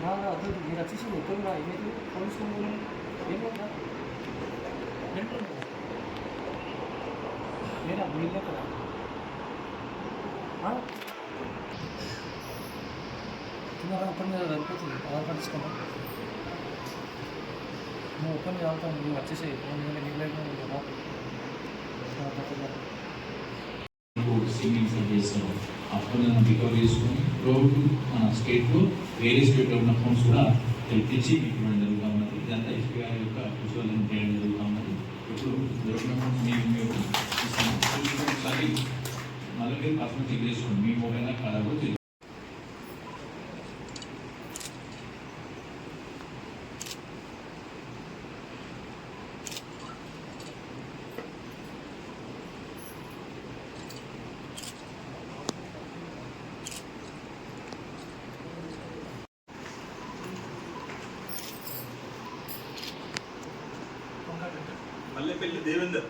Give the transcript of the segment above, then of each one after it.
అతను మీరు వచ్చేసి మొత్తం ఏమైతే పోలీసు ఏమవుతుందా లేదా వీళ్ళే కదా తిన్నారా ఓపెన్ మీద సరిపోతుంది ఆధార్ కార్డు తీసుకుంటాం నువ్వు ఓపెన్ చదువుతాను నువ్వు వచ్చేసి సింగింగ్ చేస్తాం అప్పుడు రికవర్ చేసుకొని రోడ్డు మన స్టేట్లో వేరే స్టేట్లో ఉన్న ఫోన్స్ కూడా తెప్పించి మీకు ఇవ్వడం జరుగుతూ ఉన్నది ఇదంతా ఎస్పీఐ యొక్క విజువల్ చేయడం జరుగుతూ ఉన్నది ఇప్పుడు దొరికిన ఫోన్స్ మీరు మళ్ళీ మీరు పర్సనల్ చెక్ చేసుకోండి మీ మొబైల్ కాదా కూడా మల్లెపల్లి దేవేందర్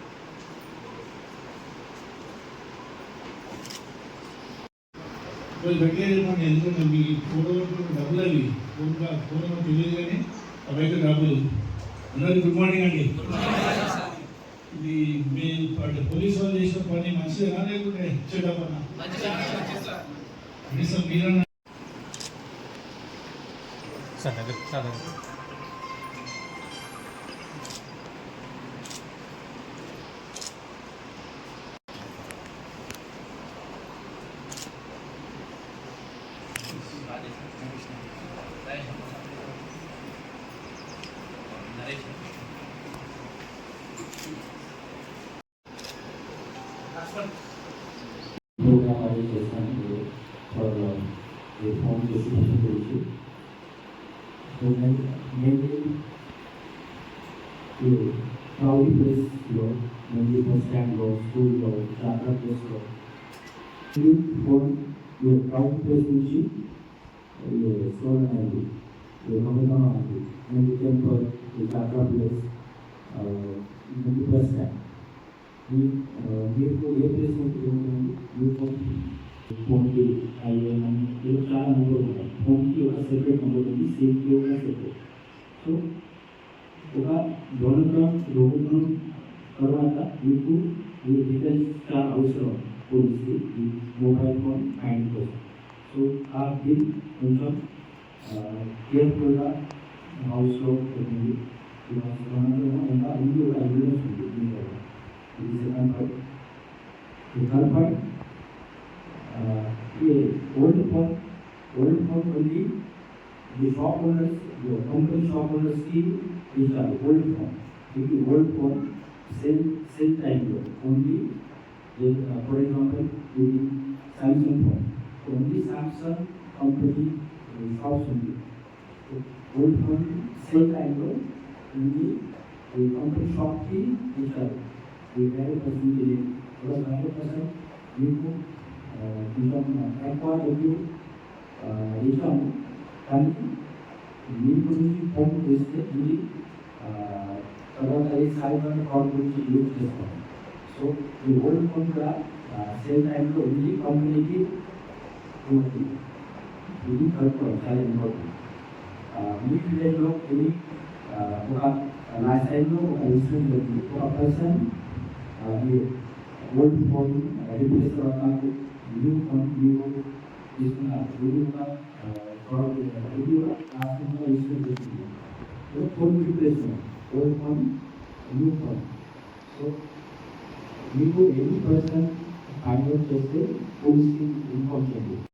పెట్టలేదు ఎందుకంటే మీ ఫోటో డబ్బులు అవి ఫోన్ తెలియదు కానీ అవైతే డబ్బులు అందరికీ గుడ్ మార్నింగ్ అండి. ఇది మీ పోలీసు వాళ్ళు చేసిన పని మంచిగా లేకుంటే చెడ్డపన్నా కనీసం మీరన్నా program arrange చేస్తాను ఫర్ ఫోన్ డిస్ట్రిబ్యూషన్ గురించి. సో మెయిన్లీ క్రౌడీ ప్లేస్లో మెయిన్లీ బస్ స్టాండ్లో స్కూల్లో జాతర ప్లేస్లో ఫోన్ క్రౌడీ ప్లేస్ నుంచి స్టోర్ అనేది దొంగతనం అనేది మెయిన్లీ టెంపుల్ జాతర ప్లేస్ మెయిన్లీ బస్ స్టాండ్ మీకు ఏ ప్లేస్ ఉంటుంది మీకు ఫోన్కి అయ్యే చాలా నెంబర్ ఉంటాయి. ఫోన్కి ఒక సెపరేట్ నెంబర్ ఉంది, సేఫ్కి ఒక సెపరేట్. సో ఒక దొంగతనం తర్వాత మీకు ఈ డీటెయిల్స్ చాలా అవసరం పోలీస్కి ఈ మొబైల్ ఫోన్ హ్యాండ్ కోసం. సో ఆ బిల్ కొంచెం కేర్ఫుల్గా హౌస్లో పెట్టింది. ఇంకా ఇంటి ఒక ఎవిడెన్స్ ఉంది దీని వల్ల. This is the second part. The third part, old phone only the shop owners, the company shop owners keep is the old phone. If the old phone same time only, for example, the Samsung phone, only Samsung company shops only. So old phone same time only the company shop key is the వేరే percentage కూడా 100% మీకు కొంచెం ఎక్కువ డబ్బు ఇస్తాము. కానీ మీ గురించి phone చేస్తే ఇది తర్వాత ఈ సైబర్ ఫ్రాడ్ గురించి యూజ్ చేస్తాము. సో ఈ ఓల్డ్ ఫోన్ కూడా సేమ్ టైంలో ఉంది కంపెనీకి ఉంటుంది. ఇది కనుక్కోవాలి, చాలా ఇంపార్టెంట్. మీ విలేజ్లో ఇది ఒక లాస్ట్ టైంలో ఒక ఇన్సిడెంట్ జరిగింది. ఒక పర్సన్ ఓల్డ్ ఫోన్ రిప్లేస్ తర్వాత నాకు న్యూ ఫోన్ తీసుకున్నారు. ఇది కూడా లాస్ట్ ఇన్సిడెంట్ జరిగింది. Phone replacement old phone new phone. So మీకు ఎనీ పర్సన్ హ్యాండ్ ఓవర్ చేస్తే పోలీస్కి ఇన్ఫార్మ్ చేయండి.